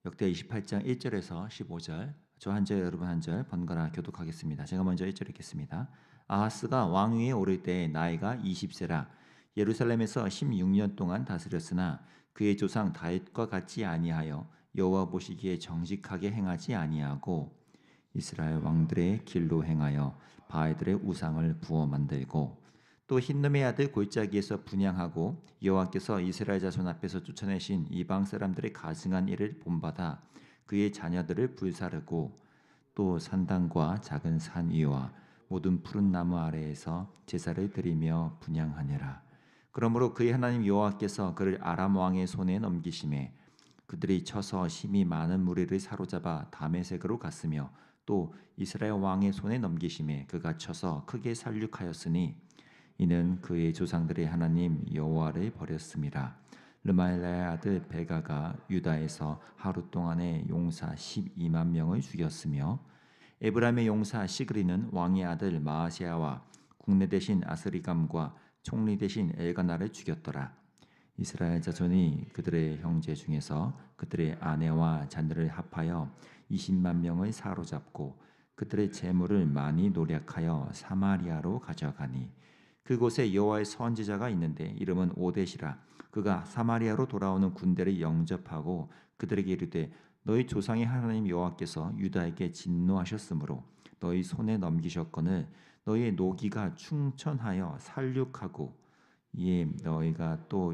역대 28장 1절에서 15절, 저 한 절 여러분 한 절 번갈아 교독하겠습니다. 제가 먼저 1절 읽겠습니다. 아하스가 왕위에 오를 때 나이가 20세라 예루살렘에서 16년 동안 다스렸으나 그의 조상 다윗과 같지 아니하여 여호와 보시기에 정직하게 행하지 아니하고 이스라엘 왕들의 길로 행하여 바알들의 우상을 부어 만들고 또 흰놈의 아들 골짜기에서 분향하고 여호와께서 이스라엘 자손 앞에서 쫓아내신 이방 사람들의 가증한 일을 본받아 그의 자녀들을 불사르고 또 산당과 작은 산 위와 모든 푸른 나무 아래에서 제사를 드리며 분향하니라. 그러므로 그의 하나님 여호와께서 그를 아람 왕의 손에 넘기심에 그들이 쳐서 심히 많은 무리를 사로잡아 다메섹으로 갔으며 또 이스라엘 왕의 손에 넘기심에 그가 쳐서 크게 살육하였으니 이는 그의 조상들의 하나님 여호와를 버렸음이라. 르말라의 아들 베가가 유다에서 하루 동안에 용사 12만 명을 죽였으며 에브라임의 용사 시그리는 왕의 아들 마아세아와 국내 대신 아스리감과 총리 대신 엘가나를 죽였더라. 이스라엘 자손이 그들의 형제 중에서 그들의 아내와 자녀를 합하여 20만 명을 사로잡고 그들의 재물을 많이 노략하여 사마리아로 가져가니 그곳에 여호와의 선지자가 있는데 이름은 오뎃이라. 그가 사마리아로 돌아오는 군대를 영접하고 그들에게 이르되 너희 조상의 하나님 여호와께서 유다에게 진노하셨으므로 너희 손에 넘기셨거늘 너희의 노기가 충천하여 살육하고 이에 너희가 또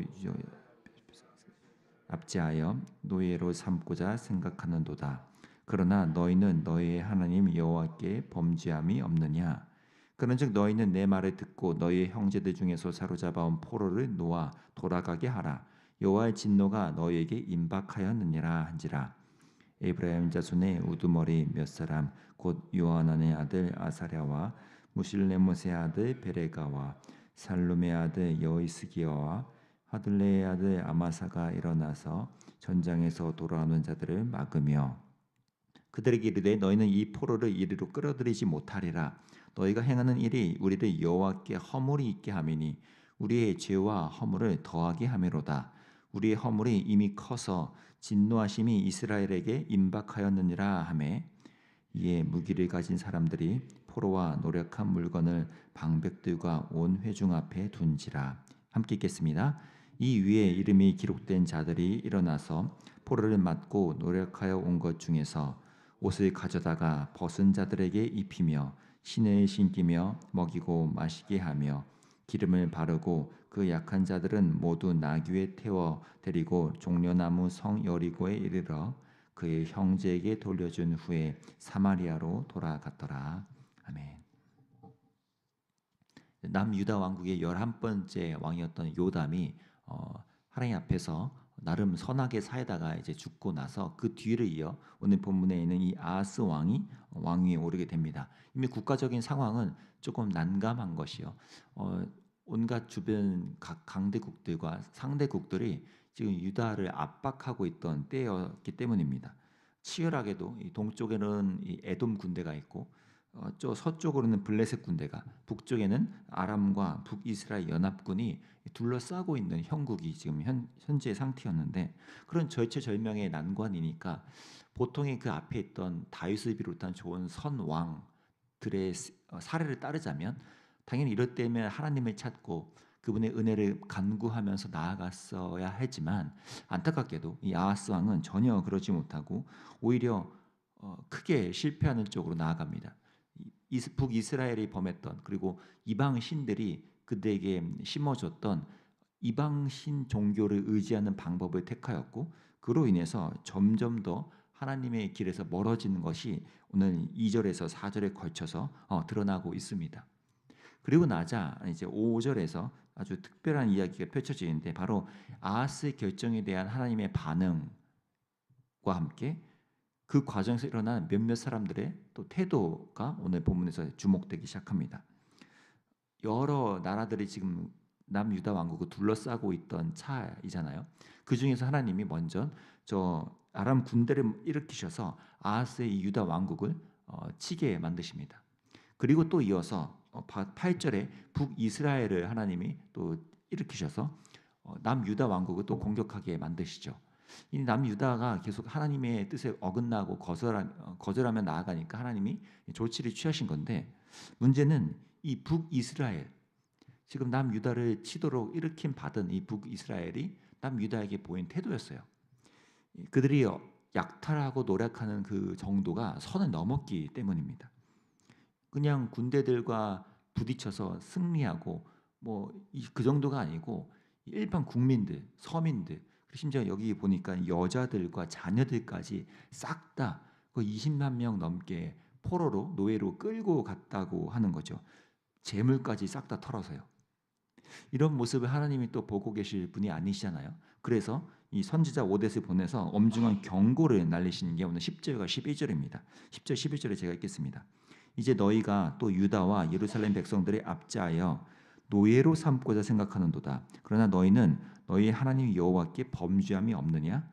압제하여 노예로 삼고자 생각하는도다. 그러나 너희는 너희의 하나님 여호와께 범죄함이 없느냐? 그런즉 너희는 내 말을 듣고 너희의 형제들 중에서 사로잡아온 포로를 놓아 돌아가게 하라. 여호와의 진노가 너희에게 임박하였느니라 한지라. 에브라임 자손의 우두머리 몇 사람 곧 요하난의 아들 아사랴와 무실레못의 아들 베레가와 살룸의 아들 여이스기야와 하들레의 아들 아마사가 일어나서 전장에서 돌아오는 자들을 막으며 그들에게 이르되 너희는 이 포로를 이리로 끌어들이지 못하리라. 너희가 행하는 일이 우리를 여호와께 허물이 있게 함이니 우리의 죄와 허물을 더하게 함이로다. 우리의 허물이 이미 커서 진노하심이 이스라엘에게 임박하였느니라 하매 이에 무기를 가진 사람들이 포로와 노력한 물건을 방백들과 온 회중 앞에 둔지라. 함께 읽겠습니다. 이 위에 이름이 기록된 자들이 일어나서 포로를 맞고 노력하여 온 것 중에서 옷을 가져다가 벗은 자들에게 입히며 신을 신기며 먹이고 마시게 하며 기름을 바르고 그 약한 자들은 모두 나귀에 태워 데리고 종려나무 성 여리고에 이르러 그의 형제에게 돌려준 후에 사마리아로 돌아갔더라. 아멘. 남유다 왕국의 11번째 왕이었던 요담이 하나님 앞에서 나름 선하게 살다가 이제 죽고 나서 그 뒤를 이어 오늘 본문에 있는 이 아하스 왕이 왕위에 오르게 됩니다. 이미 국가적인 상황은 조금 난감한 것이요. 온갖 주변 각 강대국들과 상대국들이 지금 유다를 압박하고 있던 때였기 때문입니다. 치열하게도 이 동쪽에는 이 에돔 군대가 있고 저 서쪽으로는 블레셋 군대가 북쪽에는 아람과 북이스라엘 연합군이 둘러싸고 있는 형국이 지금 현재 상태였는데 그런 절체절명의 난관이니까 보통의 그 앞에 있던 다윗을 비롯한 좋은 선왕들의 사례를 따르자면 당연히 이럴 때면 하나님을 찾고 그분의 은혜를 간구하면서 나아갔어야 했지만 안타깝게도 이 아하스 왕은 전혀 그러지 못하고 오히려 크게 실패하는 쪽으로 나아갑니다. 북이스라엘이 범했던 그리고 이방 신들이 그들에게 심어줬던 이방 신 종교를 의지하는 방법을 택하였고 그로 인해서 점점 더 하나님의 길에서 멀어지는 것이 오늘 2절에서 4절에 걸쳐서 드러나고 있습니다. 그리고 나자 이제 5절에서 아주 특별한 이야기가 펼쳐지는데 바로 아하스의 결정에 대한 하나님의 반응과 함께 그 과정에서 일어난 몇몇 사람들의 또 태도가 오늘 본문에서 주목되기 시작합니다. 여러 나라들이 지금 남유다 왕국을 둘러싸고 있던 차이잖아요. 그 중에서 하나님이 먼저 저 아람 군대를 일으키셔서 아하스의 이 유다 왕국을 치게 만드십니다. 그리고 또 이어서 8절에 북이스라엘을 하나님이 또 일으키셔서 남유다 왕국을 또 공격하게 만드시죠. 이 남유다가 계속 하나님의 뜻에 어긋나고 거절하며 나아가니까 하나님이 조치를 취하신 건데, 문제는 이 북이스라엘, 지금 남유다를 치도록 일으킴 받은 이 북이스라엘이 남유다에게 보인 태도였어요. 그들이 약탈하고 노력하는 그 정도가 선을 넘었기 때문입니다. 그냥 군대들과 부딪혀서 승리하고 뭐 그 정도가 아니고 일반 국민들, 서민들, 심지어 여기 보니까 여자들과 자녀들까지 싹 다 그 20만 명 넘게 포로로 노예로 끌고 갔다고 하는 거죠. 재물까지 싹 다 털어서요. 이런 모습을 하나님이 또 보고 계실 분이 아니시잖아요. 그래서 이 선지자 오댓을 보내서 엄중한 경고를 날리시는 게 오늘 10절과 11절입니다. 10절 11절에 제가 읽겠습니다. 이제 너희가 또 유다와 예루살렘 백성들의 압제하여 노예로 삼고자 생각하는도다. 그러나 너희는 너희 하나님 여호와께 범죄함이 없느냐?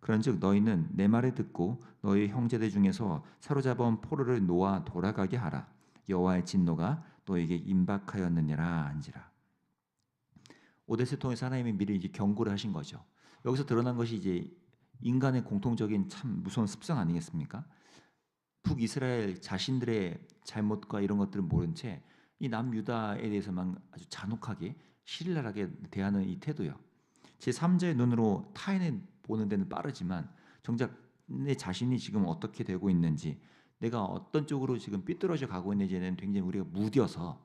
그런즉 너희는 내 말을 듣고 너희 형제들 중에서 사로잡은 포로를 놓아 돌아가게 하라. 여호와의 진노가 너에게 임박하였느니라 한지라. 오데스를 통해서 하나님이 미리 이제 경고를 하신 거죠. 여기서 드러난 것이 이제 인간의 공통적인 참 무서운 습성 아니겠습니까? 북이스라엘 자신들의 잘못과 이런 것들을 모른 채 이 남유다에 대해서만 아주 잔혹하게 신랄하게 대하는 이 태도요. 제 3자의 눈으로 타인을 보는 데는 빠르지만 정작 내 자신이 지금 어떻게 되고 있는지, 내가 어떤 쪽으로 지금 삐뚤어져 가고 있는지는 굉장히 우리가 무뎌서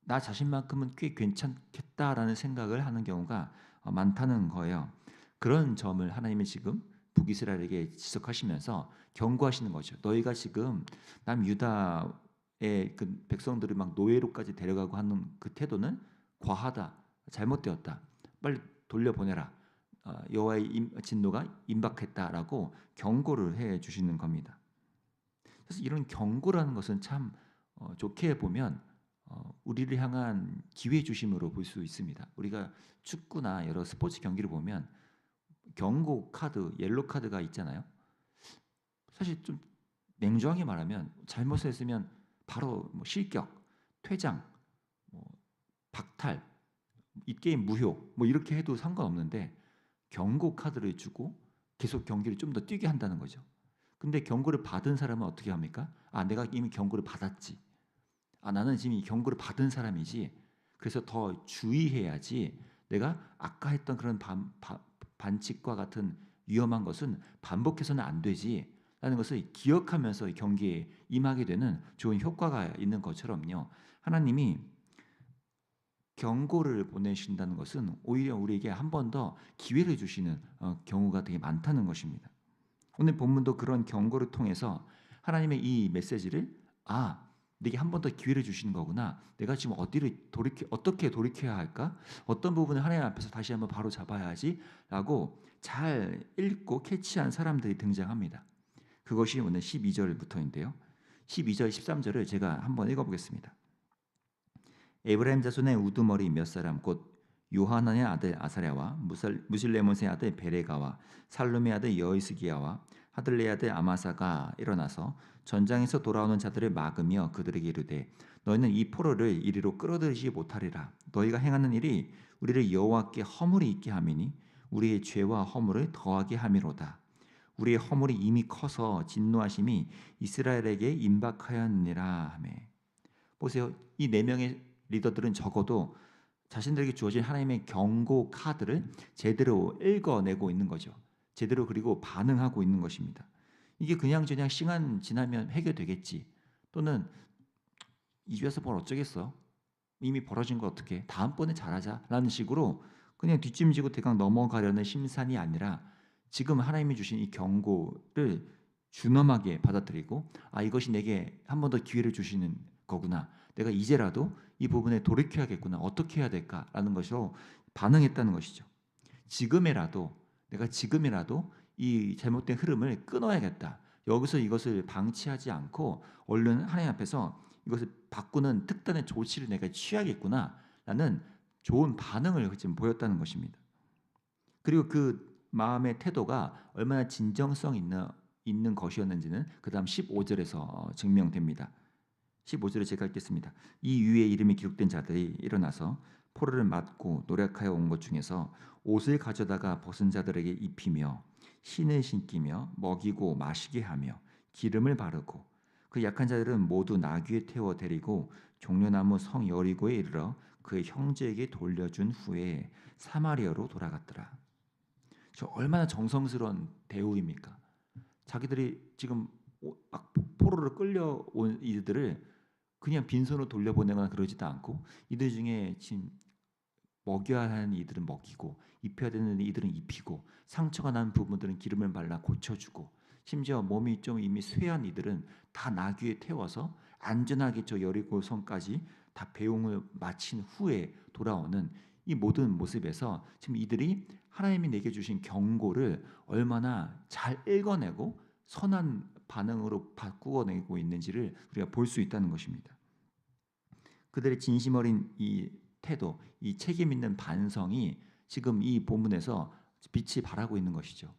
나 자신만큼은 꽤 괜찮겠다라는 생각을 하는 경우가 많다는 거예요. 그런 점을 하나님이 지금 북이스라엘에게 지적하시면서 경고하시는 거죠. 너희가 지금 남유다의 그 백성들을 막 노예로까지 데려가고 하는 그 태도는 과하다, 잘못되었다. 빨리 돌려보내라. 여호와의 진노가 임박했다라고 경고를 해 주시는 겁니다. 그래서 이런 경고라는 것은 참 좋게 보면 우리를 향한 기회 주심으로 볼 수 있습니다. 우리가 축구나 여러 스포츠 경기를 보면 경고 카드, 옐로 카드가 있잖아요. 사실 좀 냉정하게 말하면 잘못을 했으면 바로 뭐 실격, 퇴장, 뭐 박탈, 이 게임 무효, 뭐 이렇게 해도 상관없는데 경고 카드를 주고 계속 경기를 좀 더 뛰게 한다는 거죠. 근데 경고를 받은 사람은 어떻게 합니까? 아, 내가 이미 경고를 받았지. 아, 나는 지금 이 경고를 받은 사람이지. 그래서 더 주의해야지. 내가 아까 했던 그런 반칙과 같은 위험한 것은 반복해서는 안 되지. 라는 것을 기억하면서 경기에 임하게 되는 좋은 효과가 있는 것처럼요. 하나님이 경고를 보내신다는 것은 오히려 우리에게 한 번 더 기회를 주시는 경우가 되게 많다는 것입니다. 오늘 본문도 그런 경고를 통해서 하나님의 이 메시지를 내게 한 번 더 기회를 주시는 거구나. 내가 지금 어떻게 돌이켜야 할까? 어떤 부분을 하나님 앞에서 다시 한번 바로 잡아야지라고 잘 읽고 캐치한 사람들이 등장합니다. 그것이 오늘 12절부터인데요. 12절, 13절을 제가 한번 읽어보겠습니다. 에브라임 자손의 우두머리 몇 사람 곧 요하난의 아들 아사랴와 무실레몬의 아들 베레가와 살룸의 아들 여이스기야와 하들레의 아들 아마사가 일어나서 전장에서 돌아오는 자들을 막으며 그들에게 이르되 너희는 이 포로를 이리로 끌어들이지 못하리라. 너희가 행하는 일이 우리를 여호와께 허물이 있게 함이니 우리의 죄와 허물을 더하게 함이로다. 우리의 허물이 이미 커서 진노하심이 이스라엘에게 임박하였느니라 하며. 보세요. 이 네 명의 리더들은 적어도 자신들에게 주어진 하나님의 경고 카드를 제대로 읽어내고 있는 거죠. 제대로 그리고 반응하고 있는 것입니다. 이게 그냥저냥 시간 지나면 해결되겠지. 또는 이주에서 뭘 어쩌겠어. 이미 벌어진 거 어떻게 다음번에 잘하자라는 식으로 그냥 뒷짐지고 대강 넘어가려는 심산이 아니라 지금 하나님이 주신 이 경고를 준엄하게 받아들이고 이것이 내게 한 번 더 기회를 주시는 거구나. 내가 이제라도 이 부분에 돌이켜야겠구나. 어떻게 해야 될까라는 것으로 반응했다는 것이죠. 내가 지금이라도 이 잘못된 흐름을 끊어야겠다. 여기서 이것을 방치하지 않고 얼른 하나님 앞에서 이것을 바꾸는 특단의 조치를 내가 취하겠구나라는 좋은 반응을 지금 보였다는 것입니다. 그리고 그 마음의 태도가 얼마나 진정성 있는 것이었는지는 그 다음 15절에서 증명됩니다. 15절에 제가 읽겠습니다. 이 위에 이름이 기록된 자들이 일어나서 포로를 맞고 노력하여 온 것 중에서 옷을 가져다가 벗은 자들에게 입히며 신을 신기며 먹이고 마시게 하며 기름을 바르고 그 약한 자들은 모두 나귀에 태워 데리고 종려나무 성 여리고에 이르러 그의 형제에게 돌려준 후에 사마리아로 돌아갔더라. 저 얼마나 정성스러운 대우입니까? 자기들이 지금 막 포로로 끌려온 이들을 그냥 빈손으로 돌려보내거나 그러지도 않고 이들 중에 지금 먹여야 하는 이들은 먹이고 입혀야 되는 이들은 입히고 상처가 난 부분들은 기름을 발라 고쳐주고 심지어 몸이 좀 이미 쇠한 이들은 다 나귀에 태워서 안전하게 저 여리고 성까지 다 배웅을 마친 후에 돌아오는 이 모든 모습에서 지금 이들이 하나님이 내게 주신 경고를 얼마나 잘 읽어내고 선한 반응으로 바꾸어내고 있는지를 우리가 볼 수 있다는 것입니다. 그들의 진심 어린 이 태도, 이 책임 있는 반성이 지금 이 본문에서 빛이 발하고 있는 것이죠.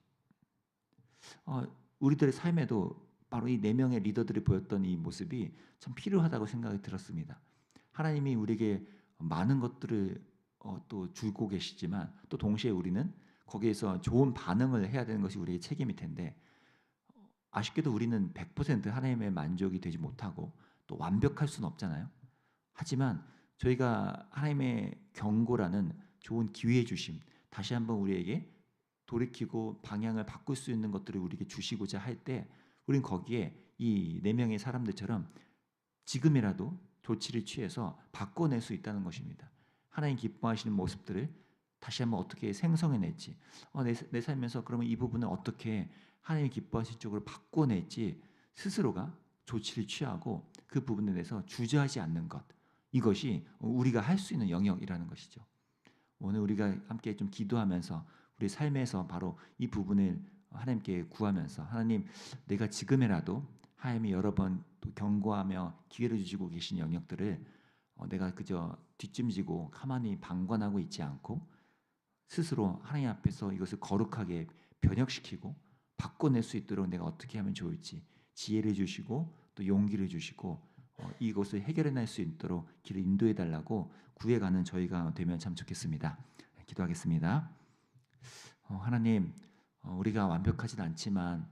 우리들의 삶에도 바로 이 네 명의 리더들이 보였던 이 모습이 참 필요하다고 생각이 들었습니다. 하나님이 우리에게 많은 것들을 또 주고 계시지만 또 동시에 우리는 거기에서 좋은 반응을 해야 되는 것이 우리의 책임일 텐데 아쉽게도 우리는 100% 하나님의 만족이 되지 못하고 또 완벽할 수는 없잖아요. 하지만 저희가 하나님의 경고라는 좋은 기회 주심, 다시 한번 우리에게 돌이키고 방향을 바꿀 수 있는 것들을 우리에게 주시고자 할 때 우린 거기에 이 네 명의 사람들처럼 지금이라도 조치를 취해서 바꿔낼 수 있다는 것입니다. 하나님 기뻐하시는 모습들을 다시 한번 어떻게 생성해낼지, 내 삶에서 그러면 이 부분을 어떻게 하나님이 기뻐하실 쪽으로 바꿔낼지 스스로가 조치를 취하고 그 부분에 대해서 주저하지 않는 것, 이것이 우리가 할 수 있는 영역이라는 것이죠. 오늘 우리가 함께 좀 기도하면서 우리 삶에서 바로 이 부분을 하나님께 구하면서 하나님, 내가 지금이라도 하나님이 여러 번 또 경고하며 기회를 주시고 계신 영역들을 내가 그저 뒷짐지고 가만히 방관하고 있지 않고 스스로 하나님 앞에서 이것을 거룩하게 변혁시키고 바꿔낼 수 있도록 내가 어떻게 하면 좋을지 지혜를 주시고 또 용기를 주시고 이것을 해결해낼 수 있도록 길을 인도해 달라고 구해가는 저희가 되면 참 좋겠습니다. 기도하겠습니다. 하나님, 우리가 완벽하진 않지만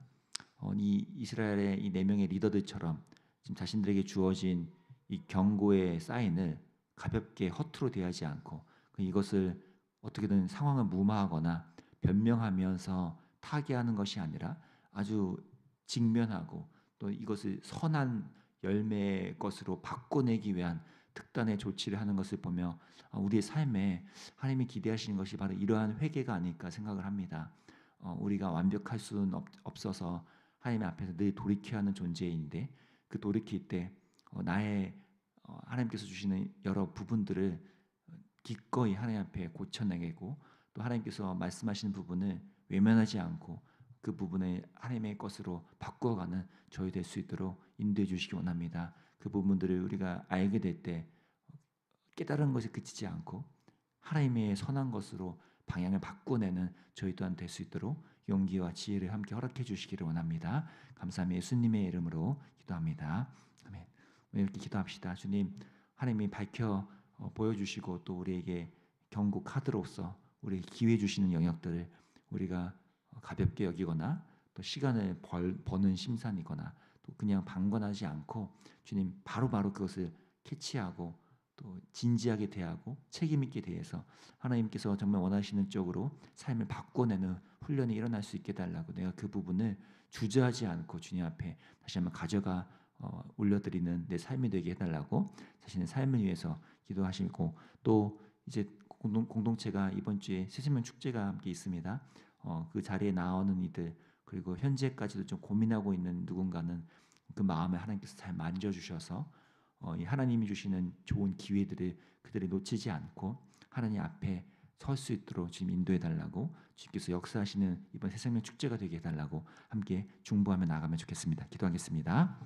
이 이스라엘의 이 네 명의 리더들처럼 지금 자신들에게 주어진 이 경고의 사인을 가볍게 허투루 대하지 않고 이것을 어떻게든 상황을 무마하거나 변명하면서 타개하는 것이 아니라 아주 직면하고 또 이것을 선한 열매의 것으로 바꿔내기 위한 특단의 조치를 하는 것을 보며 우리의 삶에 하나님이 기대하시는 것이 바로 이러한 회개가 아닐까 생각을 합니다. 우리가 완벽할 수는 없어서 하나님 앞에서 늘 돌이켜야 하는 존재인데 그 돌이킬 때 나의 하나님께서 주시는 여러 부분들을 기꺼이 하나님 앞에 고쳐내고 또 하나님께서 말씀하시는 부분을 외면하지 않고 그 부분을 하나님의 것으로 바꾸어가는 저희 될 수 있도록 인도해 주시기 원합니다. 그 부분들을 우리가 알게 될 때 깨달은 것에 그치지 않고 하나님의 선한 것으로 방향을 바꿔내는 저희 또한 될 수 있도록 용기와 지혜를 함께 허락해 주시기를 원합니다. 감사합니다. 예수님의 이름으로 기도합니다. 아멘. 오늘 이렇게 기도합시다. 주님, 하나님이 밝혀 보여주시고 또 우리에게 경고 카드로서 우리에게 기회 주시는 영역들을 우리가 가볍게 여기거나 또 시간을 버는 심산이거나 또 그냥 방관하지 않고 주님 바로바로 그것을 캐치하고 또 진지하게 대하고 책임 있게 대해서 하나님께서 정말 원하시는 쪽으로 삶을 바꿔내는 훈련이 일어날 수 있게 달라고 내가 그 부분을 주저하지 않고 주님 앞에 다시 한번 가져가 올려드리는 내 삶이 되게 해달라고 자신의 삶을 위해서 기도하시고 또 이제 공동체가 이번 주에 새신명 축제가 함께 있습니다. 그 자리에 나오는 이들 그리고 현재까지도 좀 고민하고 있는 누군가는 그 마음을 하나님께서 잘 만져주셔서 이 하나님이 주시는 좋은 기회들을 그들이 놓치지 않고 하나님 앞에 설 수 있도록 지금 인도해 달라고 주님께서 역사하시는 이번 새생명 축제가 되게 해달라고 함께 중보하며 나가면 좋겠습니다. 기도하겠습니다.